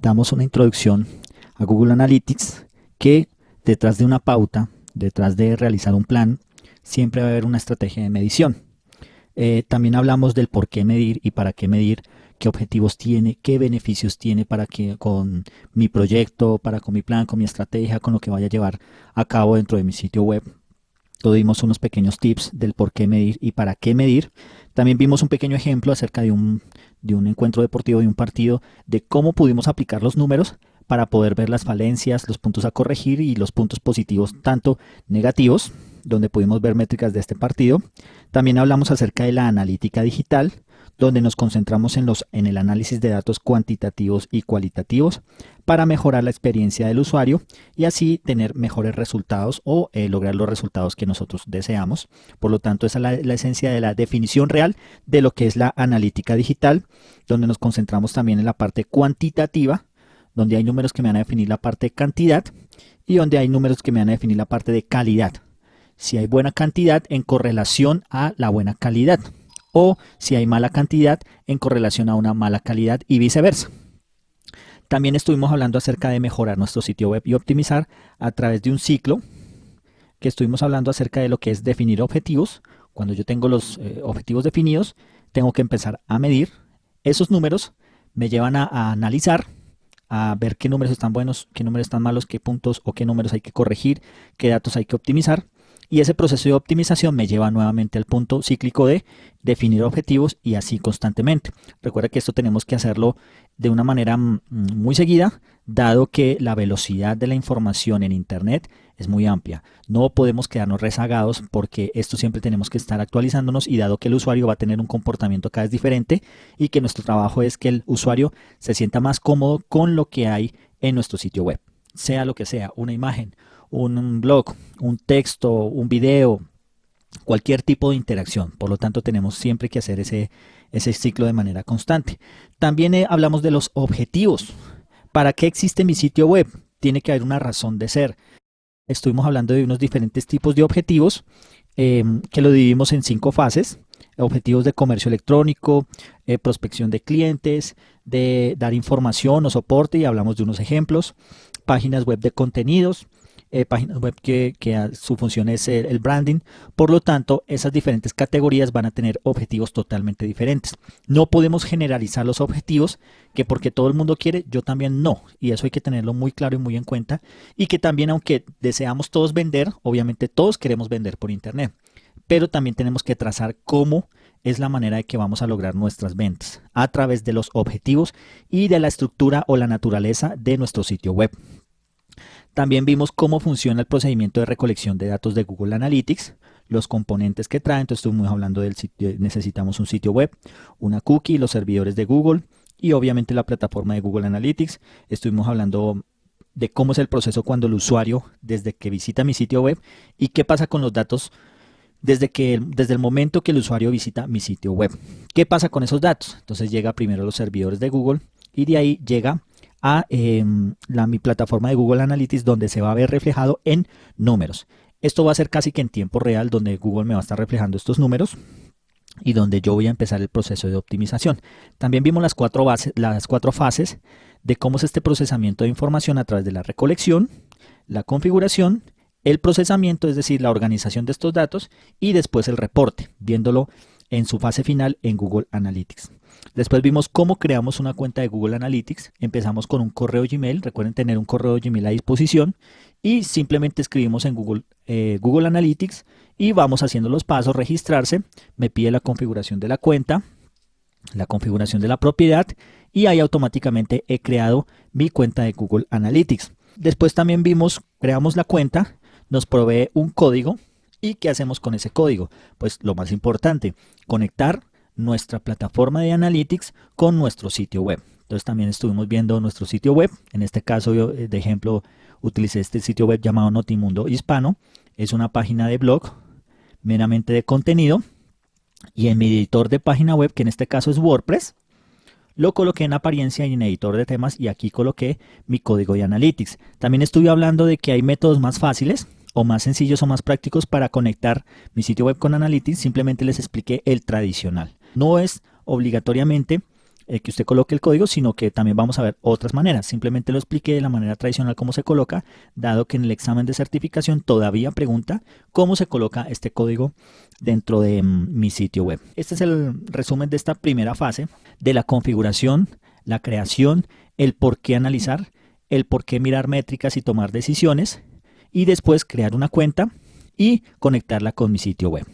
damos una introducción a Google Analytics, que detrás de una pauta, detrás de realizar un plan, siempre va a haber una estrategia de medición. También hablamos del por qué medir y para qué medir, qué objetivos tiene, qué beneficios tiene para que con mi proyecto, con mi plan, con mi estrategia, con lo que vaya a llevar a cabo dentro de mi sitio web. Dimos unos pequeños tips del por qué medir y para qué medir. También vimos un pequeño ejemplo acerca de un encuentro deportivo, de un partido, de cómo pudimos aplicar los números para poder ver las falencias, los puntos a corregir y los puntos positivos, tanto negativos, donde pudimos ver métricas de este partido. También hablamos acerca de la analítica digital, donde nos concentramos en el análisis de datos cuantitativos y cualitativos para mejorar la experiencia del usuario y así tener mejores resultados o lograr los resultados que nosotros deseamos. Por lo tanto, esa es la esencia de la definición real de lo que es la analítica digital, donde nos concentramos también en la parte cuantitativa, donde hay números que me van a definir la parte de cantidad y donde hay números que me van a definir la parte de calidad. Si hay buena cantidad en correlación a la buena calidad, o si hay mala cantidad en correlación a una mala calidad y viceversa. También estuvimos hablando acerca de mejorar nuestro sitio web y optimizar a través de un ciclo, que estuvimos hablando acerca de lo que es definir objetivos. Cuando yo tengo los objetivos definidos, tengo que empezar a medir. Esos números me llevan a analizar, a ver qué números están buenos, qué números están malos, qué puntos o qué números hay que corregir, qué datos hay que optimizar. Y ese proceso de optimización me lleva nuevamente al punto cíclico de definir objetivos y así constantemente. Recuerda que esto tenemos que hacerlo de una manera muy seguida, dado que la velocidad de la información en Internet es muy amplia. No podemos quedarnos rezagados porque esto siempre tenemos que estar actualizándonos y dado que el usuario va a tener un comportamiento cada vez diferente y que nuestro trabajo es que el usuario se sienta más cómodo con lo que hay en nuestro sitio web. Sea lo que sea, una imagen, un blog, un texto, un video, cualquier tipo de interacción. Por lo tanto, tenemos siempre que hacer ese ciclo de manera constante. También hablamos de los objetivos. ¿Para qué existe mi sitio web? Tiene que haber una razón de ser. Estuvimos hablando de unos diferentes tipos de objetivos que lo dividimos en 5 fases. Objetivos de comercio electrónico, prospección de clientes, de dar información o soporte, y hablamos de unos ejemplos. Páginas web de contenidos, páginas web que su función es el branding. Por lo tanto, esas diferentes categorías van a tener objetivos totalmente diferentes. No podemos generalizar los objetivos, que porque todo el mundo quiere, yo también no. Y eso hay que tenerlo muy claro y muy en cuenta. Y que también, aunque deseamos todos vender, obviamente todos queremos vender por Internet. Pero también tenemos que trazar cómo es la manera de que vamos a lograr nuestras ventas a través de los objetivos y de la estructura o la naturaleza de nuestro sitio web. También vimos cómo funciona el procedimiento de recolección de datos de Google Analytics, los componentes que trae. Entonces estuvimos hablando del sitio, necesitamos un sitio web, una cookie, los servidores de Google y obviamente la plataforma de Google Analytics. Estuvimos hablando de cómo es el proceso cuando el usuario, desde que visita mi sitio web, y qué pasa con los datos desde el momento que el usuario visita mi sitio web. ¿Qué pasa con esos datos? Entonces llega primero a los servidores de Google y de ahí llega a mi plataforma de Google Analytics, donde se va a ver reflejado en números. Esto va a ser casi que en tiempo real, donde Google me va a estar reflejando estos números y donde yo voy a empezar el proceso de optimización. También vimos las cuatro fases de cómo es este procesamiento de información a través de la recolección, la configuración, el procesamiento, es decir, la organización de estos datos, y después el reporte, viéndolo en su fase final en Google Analytics. Después vimos cómo creamos una cuenta de Google Analytics. Empezamos con un correo Gmail. Recuerden tener un correo Gmail a disposición y simplemente escribimos en Google Analytics y vamos haciendo los pasos. Registrarse, me pide la configuración de la cuenta, la configuración de la propiedad, y ahí automáticamente he creado mi cuenta de Google Analytics. Después también vimos, creamos la cuenta, nos provee un código. ¿Y qué hacemos con ese código? Pues lo más importante, conectar nuestra plataforma de Analytics con nuestro sitio web. Entonces también estuvimos viendo nuestro sitio web. En este caso yo, de ejemplo, utilicé este sitio web llamado Notimundo Hispano. Es una página de blog meramente de contenido. Y en mi editor de página web, que en este caso es WordPress, lo coloqué en apariencia y en editor de temas, y aquí coloqué mi código de Analytics. También estuve hablando de que hay métodos más fáciles o más sencillos o más prácticos para conectar mi sitio web con Analytics. Simplemente les expliqué el tradicional. No es obligatoriamente que usted coloque el código, sino que también vamos a ver otras maneras. Simplemente lo expliqué de la manera tradicional cómo se coloca, dado que en el examen de certificación todavía pregunta cómo se coloca este código dentro de mi sitio web. Este es el resumen de esta primera fase de la configuración, la creación, el por qué analizar, el por qué mirar métricas y tomar decisiones, y después crear una cuenta y conectarla con mi sitio web.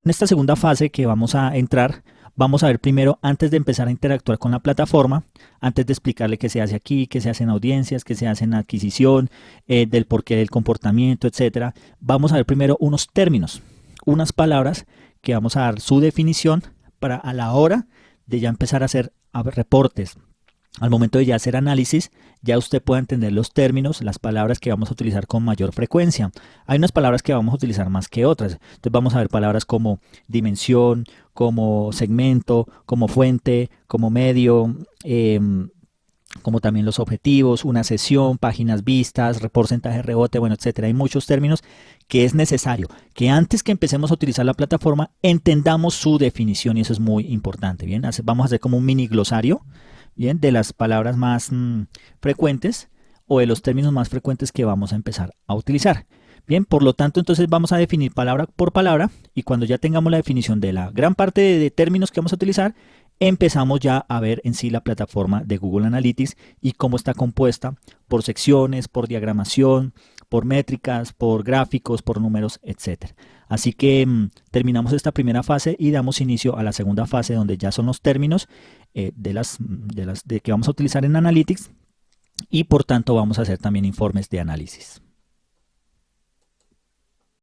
En esta segunda fase que vamos a entrar, vamos a ver primero, antes de empezar a interactuar con la plataforma, antes de explicarle qué se hace aquí, qué se hace en audiencias, qué se hace en adquisición, del porqué del comportamiento, etcétera. Vamos a ver primero unos términos, unas palabras que vamos a dar su definición para a la hora de ya empezar a hacer reportes. Al momento de ya hacer análisis, ya usted puede entender los términos, las palabras que vamos a utilizar con mayor frecuencia. Hay unas palabras que vamos a utilizar más que otras. Entonces vamos a ver palabras como dimensión, como segmento, como fuente, como medio, como también los objetivos, una sesión, páginas vistas, porcentaje de rebote, bueno, etcétera. Hay muchos términos que es necesario que antes que empecemos a utilizar la plataforma entendamos su definición, y eso es muy importante. Bien, vamos a hacer como un mini glosario, bien, de las palabras más frecuentes o de los términos más frecuentes que vamos a empezar a utilizar. Bien, por lo tanto, entonces vamos a definir palabra por palabra, y cuando ya tengamos la definición de la gran parte de términos que vamos a utilizar, empezamos ya a ver en sí la plataforma de Google Analytics y cómo está compuesta por secciones, por diagramación, por métricas, por gráficos, por números, etc. Así que terminamos esta primera fase y damos inicio a la segunda fase, donde ya son los términos de que vamos a utilizar en Analytics, y por tanto vamos a hacer también informes de análisis.